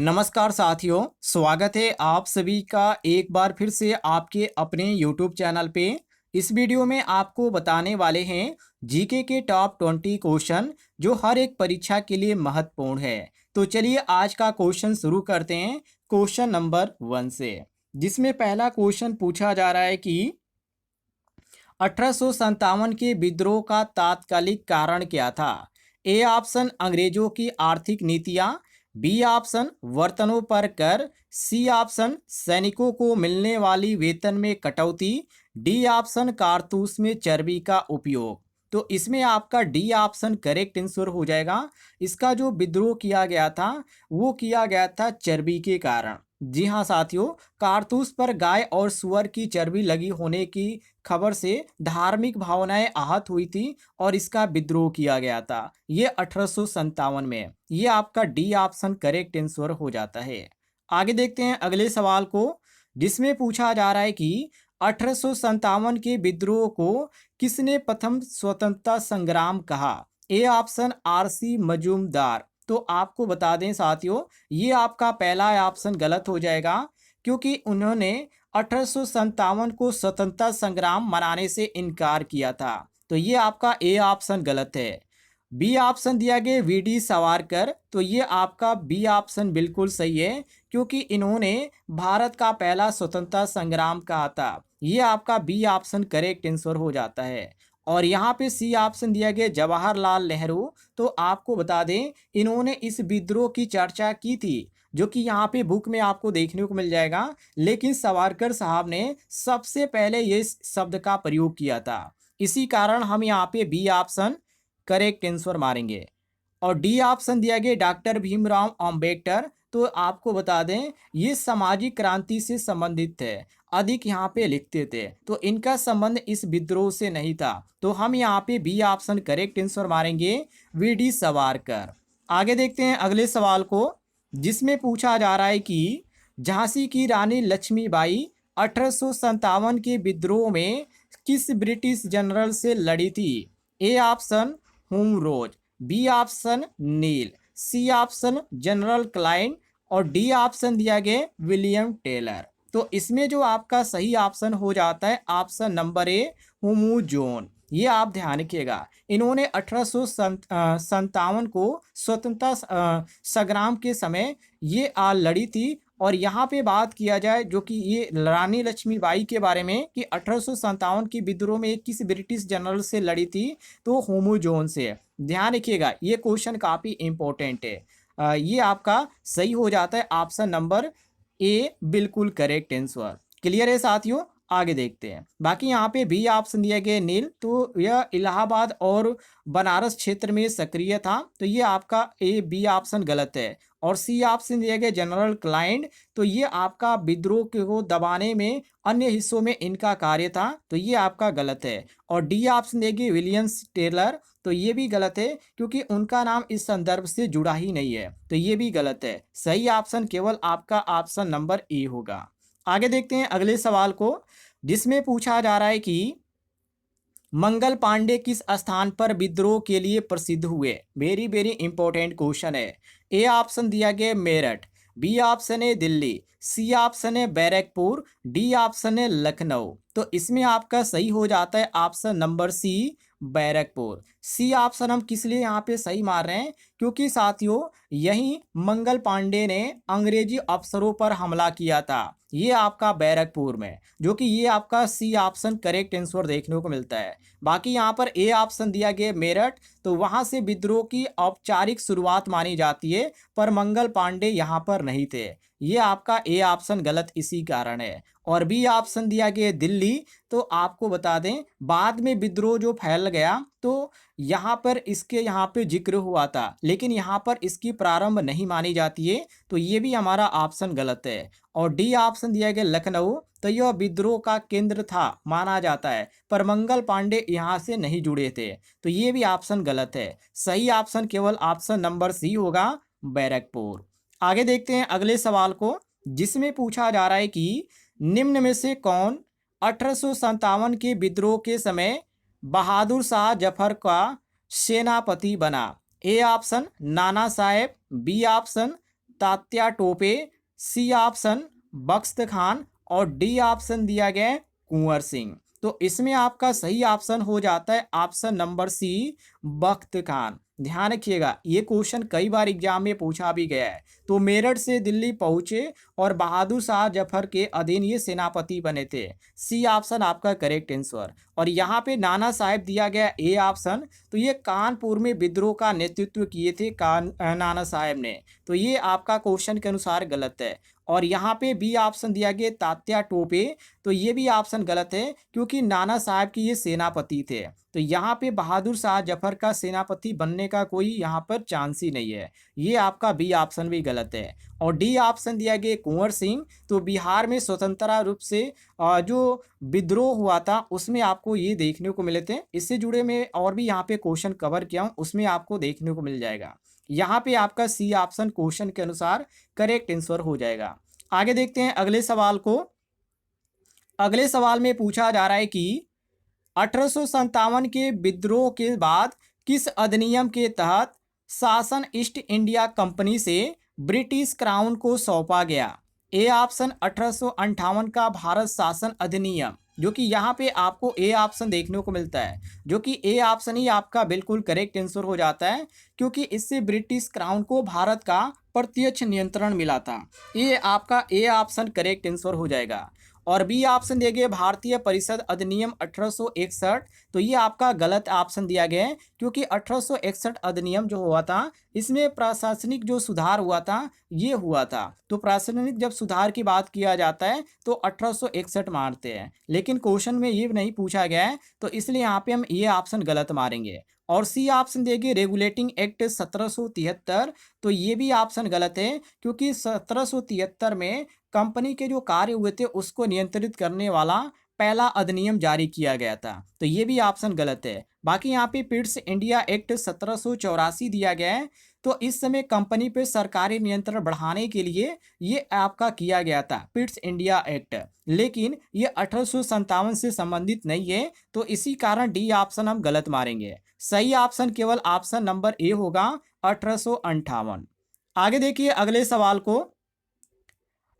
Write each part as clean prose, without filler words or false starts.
नमस्कार साथियों, स्वागत है आप सभी का एक बार फिर से आपके अपने YouTube चैनल पे। इस वीडियो में आपको बताने वाले हैं जीके के टॉप 20 क्वेश्चन जो हर एक परीक्षा के लिए महत्वपूर्ण है। तो चलिए आज का क्वेश्चन शुरू करते हैं क्वेश्चन नंबर 1 से, जिसमें पहला क्वेश्चन पूछा जा रहा है कि 1857 के विद्रोह का तात्कालिक कारण क्या था। ए ऑप्शन अंग्रेजों की आर्थिक नीतियां, बी ऑप्शन बर्तनों पर कर, सी ऑप्शन सैनिकों को मिलने वाली वेतन में कटौती, डी ऑप्शन कारतूस में चर्बी का उपयोग। तो इसमें आपका डी ऑप्शन करेक्ट आंसर हो जाएगा। इसका जो विद्रोह किया गया था वो किया गया था चर्बी के कारण। जी हाँ साथियों, कारतूस पर गाय और सुअर की चर्बी लगी होने की खबर से धार्मिक भावनाएं आहत हुई थी और इसका विद्रोह किया गया था ये 1857 में। ये आपका डी ऑप्शन करेक्ट आंसर हो जाता है। आगे देखते हैं अगले सवाल को, जिसमें पूछा जा रहा है कि 1857 के विद्रोह को किसने प्रथम स्वतंत्रता संग्राम कहा। A option RC Majumdar. तो आपको बता दें साथियों, ये आपका पहला ऑप्शन गलत हो जाएगा, क्योंकि उन्होंने 1857 को स्वतंत्रता संग्राम मनाने से इनकार किया था। तो ये आपका ए ऑप्शन गलत है। बी ऑप्शन दिया गया वीडी सावरकर। तो ये आपका बी ऑप्शन बिल्कुल सही है, क्योंकि इन्होंने भारत का पहला स्वतंत्रता संग्राम कहा था। ये आपका बी ऑप्शन करेक्ट आंसर हो जाता है। और यहाँ पे सी ऑप्शन दिया गया जवाहरलाल नेहरू। तो आपको बता दें, इन्होंने इस विद्रोह की चर्चा की थी, जो कि यहाँ पे बुक में आपको देखने को मिल जाएगा, लेकिन सावरकर साहब ने सबसे पहले ये शब्द का प्रयोग किया था। इसी कारण हम यहाँ पे बी ऑप्शन करेक्ट आंसर मारेंगे। और डी ऑप्शन दिया गया डॉक्टर भीमराव अंबेडकर। तो आपको बता दें, ये सामाजिक क्रांति से संबंधित थे, अधिक यहाँ पे लिखते थे, तो इनका संबंध इस विद्रोह से नहीं था। तो हम यहाँ पे बी ऑप्शन करेक्ट आंसर मारेंगे, वी डी सावरकर। आगे देखते हैं अगले सवाल को, जिसमें पूछा जा रहा है कि झांसी की रानी लक्ष्मीबाई 1857 के विद्रोह में किस ब्रिटिश जनरल से लड़ी थी। ए ऑप्शन हुम रोज, बी ऑप्शन नील, सी ऑप्शन जनरल क्लाइन और डी ऑप्शन दिया गया विलियम टेलर। तो इसमें जो आपका सही ऑप्शन हो जाता है ऑप्शन नंबर ए हुमू जोन। ये आप ध्यान रखिएगा, इन्होंने 1857 को स्वतंत्रता संग्राम के समय ये लड़ी थी। और यहाँ पे बात किया जाए जो कि ये रानी लक्ष्मीबाई के बारे में कि 1857 की विद्रोह में किस ब्रिटिश जनरल से लड़ी थी, तो होमो जोन से। ध्यान रखिएगा, ये क्वेश्चन काफ़ी इंपॉर्टेंट है। ये आपका सही हो जाता है ऑप्शन नंबर ए बिल्कुल करेक्ट आंसर। क्लियर है साथियों, आगे देखते हैं। बाकी यहाँ पे बी ऑप्शन दिया गया नील, तो यह इलाहाबाद और बनारस क्षेत्र में सक्रिय था। तो ये आपका ए बी ऑप्शन गलत है। और सी ऑप्शन दिया गया जनरल क्लाइंट। तो ये आपका विद्रोह को दबाने में अन्य हिस्सों में इनका कार्य था। तो ये आपका गलत है। और डी ऑप्शन दिया गया विलियम्स टेलर। तो ये भी गलत है, क्योंकि उनका नाम इस संदर्भ से जुड़ा ही नहीं है। तो ये भी गलत है। सही ऑप्शन केवल आपका ऑप्शन नंबर ए होगा। आगे देखते हैं अगले सवाल को, जिसमें पूछा जा रहा है कि मंगल पांडे किस स्थान पर विद्रोह के लिए प्रसिद्ध हुए। वेरी वेरी इंपॉर्टेंट क्वेश्चन है। ए ऑप्शन दिया गया मेरठ, बी ऑप्शन है दिल्ली, सी ऑप्शन है बैरकपुर, डी ऑप्शन है लखनऊ। तो इसमें आपका सही हो जाता है option number C Barrackpore. C option हम किस लिए यहाँ पे सही मार रहे हैं, क्योंकि साथियों यही मंगल पांडे ने अंग्रेजी अफसरों पर हमला किया था, ये आपका बैरकपुर में, जो कि ये आपका सी ऑप्शन करेक्ट आंसर देखने को मिलता है। बाकी यहाँ पर ए ऑप्शन दिया गया मेरठ, तो वहाँ से विद्रोह की औपचारिक शुरुआत मानी जाती है, पर मंगल पांडे यहाँ पर नहीं थे। ये आपका ए ऑप्शन गलत इसी कारण है। और बी ऑप्शन दिया गया दिल्ली। तो आपको बता दें, बाद में विद्रोह जो फैल गया तो यहाँ पर इसके यहाँ पे जिक्र हुआ था, लेकिन यहाँ पर इसकी प्रारंभ नहीं मानी जाती है। तो ये भी हमारा ऑप्शन गलत है। और डी ऑप्शन दिया गया लखनऊ। तो यह विद्रोह का केंद्र था माना जाता है, पर मंगल पांडे यहाँ से नहीं जुड़े थे। तो ये भी ऑप्शन गलत है। सही ऑप्शन केवल ऑप्शन नंबर सी होगा, बैरकपुर। आगे देखते हैं अगले सवाल को, जिसमें पूछा जा रहा है कि निम्न में से कौन 1857 के विद्रोह के समय बहादुर शाह जफर का सेनापति बना। A option Nana Saheb, B option Tatya Tope, C option Bakht Khan और डी ऑप्शन दिया गया है कुंवर सिंह। तो इसमें आपका सही ऑप्शन हो जाता है ऑप्शन नंबर सी, बख्त खान। ध्यान रखिएगा, ये क्वेश्चन कई बार एग्जाम में पूछा भी गया है। तो मेरठ से दिल्ली पहुंचे और बहादुर शाह जफर के अधीन ये सेनापति बने थे। सी ऑप्शन आपका करेक्ट आंसर। और यहाँ पे नाना साहेब दिया गया ए ऑप्शन। तो ये कानपुर में विद्रोह का नेतृत्व किए थे नाना साहेब ने। तो ये आपका क्वेश्चन के अनुसार गलत है। और यहाँ पे बी ऑप्शन दिया गया तात्या टोपे। तो ये भी ऑप्शन गलत है, क्योंकि नाना साहब की ये सेनापति थे। तो यहाँ पे बहादुर शाह जफर का सेनापति बनने का कोई यहाँ पर चांस ही नहीं है। ये आपका बी ऑप्शन भी गलत है। और डी ऑप्शन दिया गया कुंवर सिंह। तो बिहार में स्वतंत्रता रूप से जो विद्रोह हुआ था उसमें आपको ये देखने को मिले थे। इससे जुड़े में और भी यहाँ पे क्वेश्चन कवर किया हूँ, उसमें आपको देखने को मिल जाएगा। यहाँ पे आपका सी ऑप्शन क्वेश्चन के अनुसार करेक्ट आंसर हो जाएगा। आगे देखते हैं अगले सवाल को। अगले सवाल में पूछा जा रहा है कि 1857 के विद्रोह के बाद किस अधिनियम के तहत शासन ईस्ट इंडिया कंपनी से ब्रिटिश क्राउन को सौंपा गया। ए ऑप्शन 1858 का भारत शासन अधिनियम, जो कि यहाँ पे आपको ए ऑप्शन देखने को मिलता है, जो कि ए ऑप्शन ही आपका बिल्कुल करेक्ट आंसर हो जाता है, क्योंकि इससे ब्रिटिश क्राउन को भारत का प्रत्यक्ष नियंत्रण मिला था। ये आपका ए ऑप्शन करेक्ट आंसर हो जाएगा। और बी ऑप्शन दिया गया भारतीय परिषद अधिनियम 1861। तो ये आपका गलत ऑप्शन दिया गया है, क्योंकि 1861 अधिनियम जो हुआ था इसमें प्रशासनिक जो सुधार हुआ था ये हुआ था। तो प्रशासनिक जब सुधार की बात किया जाता है तो 1861 मारते हैं, लेकिन क्वेश्चन में ये नहीं पूछा गया है, तो इसलिए यहाँ पे हम ये ऑप्शन गलत मारेंगे। और सी ऑप्शन देंगे रेगुलेटिंग एक्ट 1773। तो ये भी ऑप्शन गलत है, क्योंकि 1773 में कंपनी के जो कार्य हुए थे उसको नियंत्रित करने वाला पहला अधिनियम जारी किया गया था। तो ये भी ऑप्शन गलत है। बाकी यहाँ पे पिट्स इंडिया एक्ट 1784 दिया गया है। तो इस समय कंपनी पे सरकारी नियंत्रण बढ़ाने के लिए ये आपका किया गया था पिट्स इंडिया एक्ट, लेकिन ये 1857 से संबंधित नहीं है। तो इसी कारण डी ऑप्शन हम गलत मारेंगे। सही ऑप्शन केवल ऑप्शन नंबर ए होगा, 1858। आगे देखिए अगले सवाल को,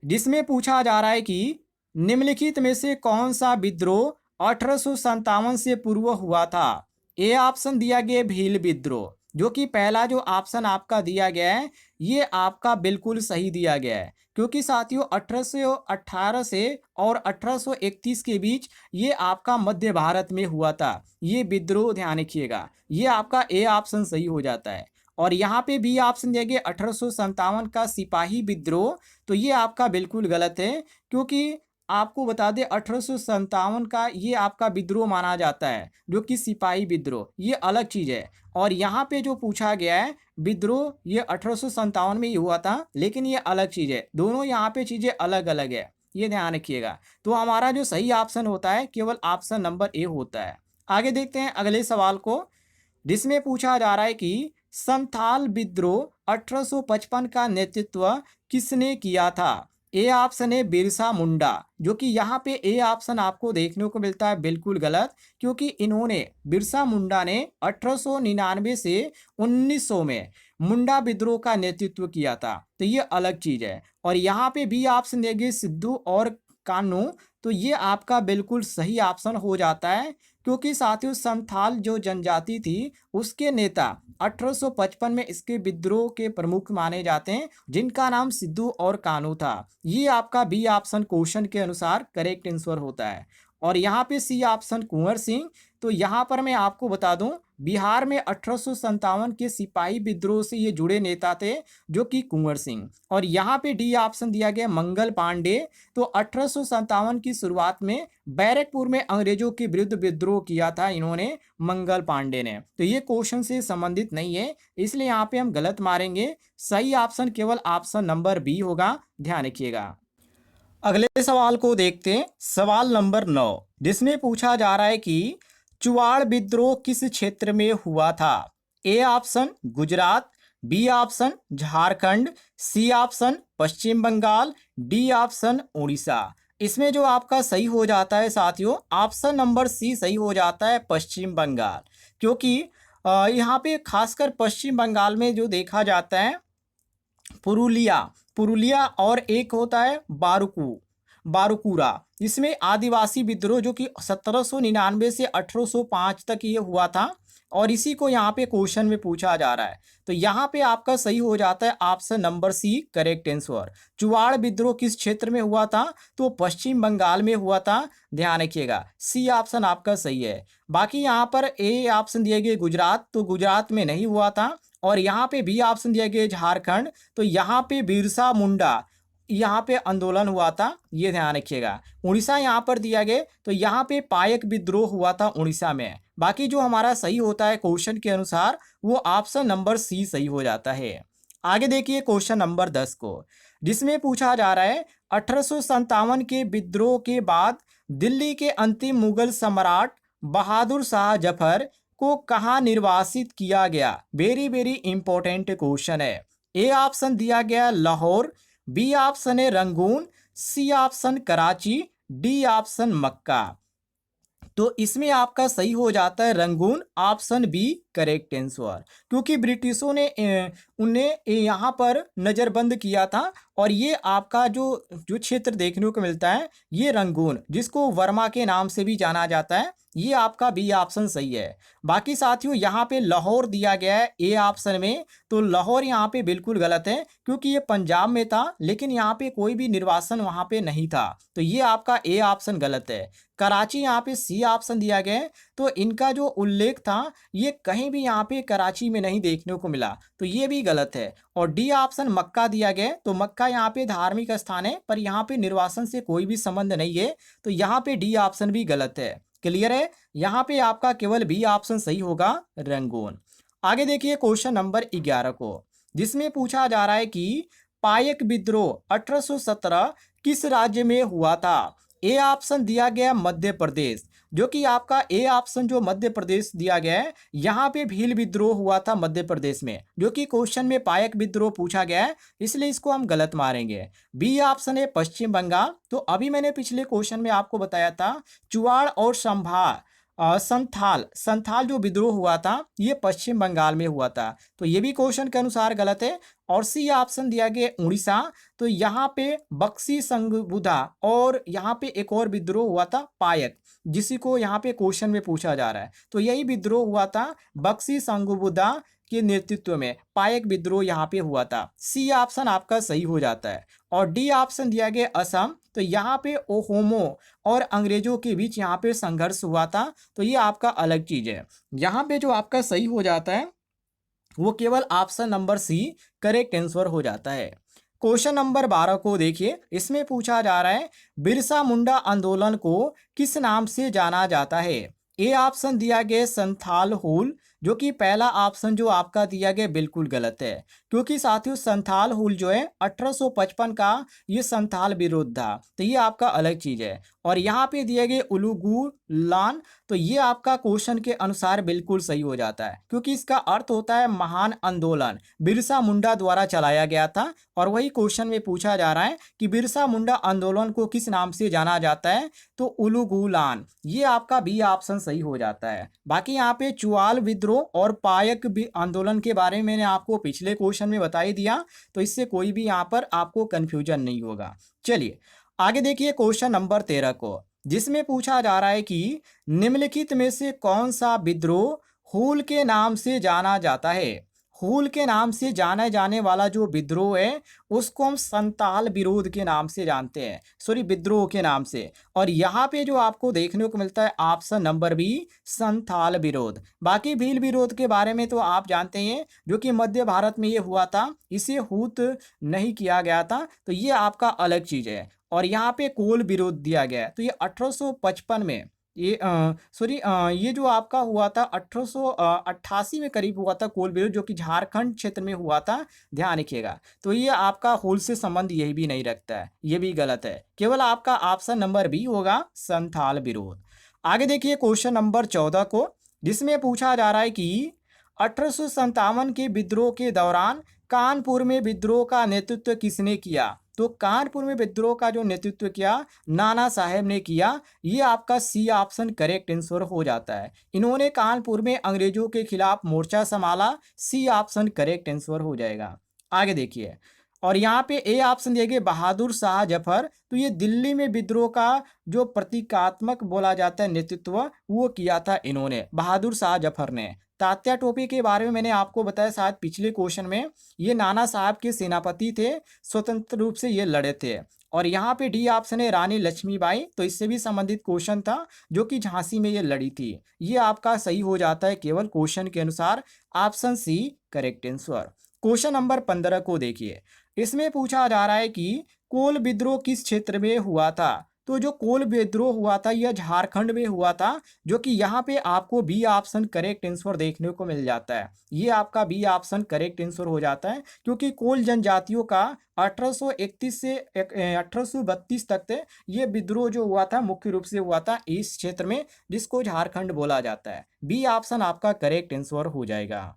जिसमें पूछा जा रहा है कि निम्नलिखित में से कौन सा विद्रोह 1857 से पूर्व हुआ था। ए ऑप्शन दिया गया भील विद्रोह, जो कि पहला जो ऑप्शन आपका दिया गया है ये आपका बिल्कुल सही दिया गया है, क्योंकि साथियों 1818 से और 1831 के बीच ये आपका मध्य भारत में हुआ था ये विद्रोह। ध्यान रखिएगा, ये आपका ए ऑप्शन सही हो जाता है। और यहाँ पे बी ऑप्शन दिया गया 1857 का सिपाही विद्रोह। तो ये आपका बिल्कुल गलत है, क्योंकि आपको बता दें 1857 का ये आपका विद्रोह माना जाता है, जो कि सिपाही विद्रोह, ये अलग चीज़ है। और यहाँ पे जो पूछा गया है विद्रोह ये 1857 में ही हुआ था, लेकिन ये अलग चीज़ है। दोनों यहाँ पे चीज़ें अलग अलग है, ये ध्यान रखिएगा। तो हमारा जो सही ऑप्शन होता है केवल ऑप्शन नंबर ए होता है। आगे देखते हैं अगले सवाल को, जिसमें पूछा जा रहा है कि संथाल विद्रोह 1855 का नेतृत्व किसने किया था। ए ऑप्शन है बिरसा मुंडा, जो कि यहाँ पे ए ऑप्शन आपको देखने को मिलता है बिल्कुल गलत, क्योंकि इन्होंने बिरसा मुंडा ने 1899 से 1900 में मुंडा विद्रोह का नेतृत्व किया था। तो ये अलग चीज है। और यहाँ पे बी ऑप्शन देंगे सिद्धू और कान्हू। तो ये आपका बिल्कुल सही ऑप्शन हो जाता है, क्योंकि साथियों संथाल जो जनजाति थी उसके नेता 1855 में इसके विद्रोह के प्रमुख माने जाते हैं, जिनका नाम सिद्धू और कान्हू था। ये आपका बी ऑप्शन क्वेश्चन के अनुसार करेक्ट आंसर होता है। और यहाँ पे सी ऑप्शन कुंवर सिंह। तो यहाँ पर मैं आपको बता दूं बिहार में 1857 के सिपाही विद्रोह से ये जुड़े नेता थे, जो कि कुंवर सिंह। और यहाँ पे डी ऑप्शन दिया गया मंगल पांडे। तो 1857 की शुरुआत में बैरकपुर में अंग्रेजों के विरुद्ध विद्रोह किया था इन्होंने, मंगल पांडे ने। तो ये क्वेश्चन से संबंधित नहीं है, इसलिए यहाँ पे हम गलत मारेंगे। सही ऑप्शन केवल ऑप्शन नंबर बी होगा, ध्यान रखिएगा। अगले सवाल को देखते हैं, सवाल नंबर 9, जिसमें पूछा जा रहा है कि चुवाड़ विद्रोह किस क्षेत्र में हुआ था। A option Gujarat, B option Jharkhand, C option Paschim Bangal, D option Orissa. इसमें जो आपका सही हो जाता है साथियों ऑप्शन नंबर सी सही हो जाता है, पश्चिम बंगाल। क्योंकि यहाँ पे खासकर पश्चिम बंगाल में जो देखा जाता है पुरुलिया, पुरुलिया, और एक होता है बारुकुरा। इसमें आदिवासी विद्रोह जो कि 1799 से 1805 तक ये हुआ था, और इसी को यहाँ पे क्वेश्चन में पूछा जा रहा है। तो यहाँ पे आपका सही हो जाता है option number C, correct answer. Chuar विद्रोह किस क्षेत्र में हुआ था? तो पश्चिम बंगाल में हुआ था, ध्यान रखिएगा। सी ऑप्शन आपका सही है। बाकी यहाँ पर ए ऑप्शन दिए गए गुजरात, तो गुजरात में नहीं हुआ था। और यहाँ पे बी ऑप्शन दिया गया झारखंड, तो यहाँ पे बिरसा मुंडा यहाँ पे आंदोलन हुआ था, ये ध्यान रखिएगा। उड़ीसा यहाँ पर दिया गया, तो यहाँ पे पायक विद्रोह हुआ था उड़ीसा में। बाकी जो हमारा सही होता है क्वेश्चन के अनुसार, वो ऑप्शन नंबर सी सही हो जाता है। आगे देखिए क्वेश्चन नंबर 10 को, जिसमें पूछा जा रहा है 1857 के विद्रोह के बाद दिल्ली के अंतिम मुगल सम्राट बहादुर शाह जफर को कहाँ निर्वासित किया गया? वेरी वेरी इंपॉर्टेंट क्वेश्चन है। ए ऑप्शन दिया गया लाहौर, बी ऑप्शन है Rangoon, C option Karachi, D option Mecca. तो इसमें आपका सही हो जाता है Rangoon, option B correct answer. क्योंकि ब्रिटिशों ने उन्हें यहाँ पर नज़रबंद किया था, और ये आपका जो जो क्षेत्र देखने को मिलता है ये रंगून, जिसको वर्मा के नाम से भी जाना जाता है, ये आपका बी ऑप्शन सही है। बाकी साथियों यहाँ पे लाहौर दिया गया है ए ऑप्शन में, तो लाहौर यहाँ पे बिल्कुल गलत है, क्योंकि ये पंजाब में था, लेकिन यहाँ पे कोई भी निर्वासन वहाँ पे नहीं था, तो ये आपका ए ऑप्शन गलत है। कराची यहाँ पे सी ऑप्शन दिया गया है, तो इनका जो उल्लेख था ये कहीं भी यहाँ पे कराची में नहीं देखने को मिला, तो ये भी गलत है। और डी ऑप्शन मक्का दिया गया है, तो मक्का यहाँ पे धार्मिक स्थान है, पर यहाँ पे निर्वासन से कोई भी संबंध नहीं है, तो यहाँ पे डी ऑप्शन भी गलत है। क्लियर है? यहाँ पे आपका केवल बी ऑप्शन सही होगा, रंगून। आगे देखिए क्वेश्चन नंबर 11 को, जिसमें पूछा जा रहा है कि पायक विद्रोह 1817 किस राज्य में हुआ था? ए ऑप्शन दिया गया मध्य प्रदेश, जो कि आपका ए ऑप्शन जो मध्य प्रदेश दिया गया है, यहाँ पे भील विद्रोह हुआ था मध्य प्रदेश में, जो कि क्वेश्चन में पायक विद्रोह पूछा गया है, इसलिए इसको हम गलत मारेंगे। बी ऑप्शन है पश्चिम बंगाल, तो अभी मैंने पिछले क्वेश्चन में आपको बताया था चुवाड़ और संथाल संथाल जो विद्रोह हुआ था ये पश्चिम बंगाल में हुआ था, तो ये भी क्वेश्चन के अनुसार गलत है। और सी ऑप्शन दिया गया उड़ीसा, तो यहाँ पे बक्सी संगबुधा, और यहाँ पे एक और विद्रोह हुआ था पायक, जिसी को यहाँ पे क्वेश्चन में पूछा जा रहा है, तो यही विद्रोह हुआ था बक्सी संगबुधा के नेतृत्व में, पायक विद्रोह यहाँ पे हुआ था। सी ऑप्शन आपका सही हो जाता है। और डी ऑप्शन दिया गया असम, तो यहाँ पे ओहोमो और अंग्रेजों के बीच यहाँ पे संघर्ष हुआ था, तो ये आपका अलग चीज है। यहाँ पे जो आपका सही हो जाता है वो केवल option number C correct answer हो जाता है। क्वेश्चन नंबर 12 को देखिए, इसमें पूछा जा रहा है बिरसा मुंडा आंदोलन को किस नाम से जाना जाता है? ए ऑप्शन दिया गया संथाल हुल, जो कि पहला ऑप्शन जो आपका दिया गया बिल्कुल गलत है, क्योंकि साथियों संथाल हुल जो है 1855 का ये संथाल विरोध था, तो ये आपका अलग चीज है। और यहाँ पे दिए गए उलूगू लान, तो ये आपका क्वेश्चन के अनुसार बिल्कुल सही हो जाता है, क्योंकि इसका अर्थ होता है महान आंदोलन, बिरसा मुंडा द्वारा चलाया गया था। और वही क्वेश्चन में पूछा जा रहा है कि बिरसा मुंडा आंदोलन को किस नाम से जाना जाता है? तो उलूगुलान, ये आपका बी ऑप्शन सही हो जाता है। बाकी यहाँ पे चुआल विद्रोह और पायक आंदोलन के बारे में मैंने आपको पिछले क्वेश्चन में बता ही दिया, तो इससे कोई भी यहाँ पर आपको कंफ्यूजन नहीं होगा। चलिए आगे देखिए क्वेश्चन नंबर 13 को, जिसमें पूछा जा रहा है कि निम्नलिखित में से कौन सा विद्रोह हूल के नाम से जाना जाता है? हूल के नाम से जाने जाने वाला जो विद्रोह है उसको हम संताल विरोध के नाम से जानते हैं, सॉरी विद्रोह के नाम से। और यहाँ पे जो आपको देखने को मिलता है ऑप्शन नंबर बी संथाल विरोध। बाकी भील विरोध के बारे में तो आप जानते हैं, जो कि मध्य भारत में ये हुआ था, इसे हूत नहीं किया गया था, तो ये आपका अलग चीज है। और यहाँ पे कोल विरोध दिया गया है, तो ये 1855 में ये ये जो आपका हुआ था 1888 में करीब हुआ था कोल विरोध, जो कि झारखंड क्षेत्र में हुआ था, ध्यान रखिएगा। तो ये आपका होल से संबंध यही भी नहीं रखता है, ये भी गलत है, केवल आपका ऑप्शन नंबर बी होगा संथाल विरोध। आगे देखिए क्वेश्चन नंबर 14 को, जिसमें पूछा जा रहा है कि 1857 के विद्रोह के दौरान कानपुर में विद्रोह का नेतृत्व किसने किया? तो कानपुर में विद्रोह का जो नेतृत्व किया नाना साहेब ने किया, ये आपका सी ऑप्शन करेक्ट आंसर हो जाता है। इन्होंने कानपुर में अंग्रेजों के खिलाफ मोर्चा संभाला, सी ऑप्शन करेक्ट आंसर हो जाएगा। आगे देखिए और यहाँ पे ए ऑप्शन दिए गए बहादुर शाह जफर, तो ये दिल्ली में विद्रोह का जो प्रतीकात्मक बोला जाता है नेतृत्व वो किया था इन्होंने, बहादुर शाह जफर ने। तात्या टोपे के बारे में मैंने आपको बताया शायद पिछले क्वेश्चन में, ये नाना साहब के सेनापति थे, स्वतंत्र रूप से ये लड़े थे। और यहाँ पे डी ऑप्शन है रानी लक्ष्मीबाई, तो इससे भी संबंधित क्वेश्चन था जो कि झांसी में ये लड़ी थी। ये आपका सही हो जाता है केवल क्वेश्चन के अनुसार, option C correct answer. Question number 15 को देखिए, इसमें पूछा जा रहा है कि कोल विद्रोह किस क्षेत्र में हुआ था। तो जो कोल विद्रोह हुआ था यह झारखंड में हुआ था, जो कि यहाँ पे आपको बी ऑप्शन करेक्ट आंसर देखने को मिल जाता है। ये आपका बी ऑप्शन करेक्ट आंसर हो जाता है, क्योंकि कोल जनजातियों का 1831 से 1832 तक थे ये विद्रोह जो हुआ था मुख्य रूप से हुआ था इस क्षेत्र में, जिसको झारखंड बोला जाता है। बी ऑप्शन आपका करेक्ट आंसर हो जाएगा।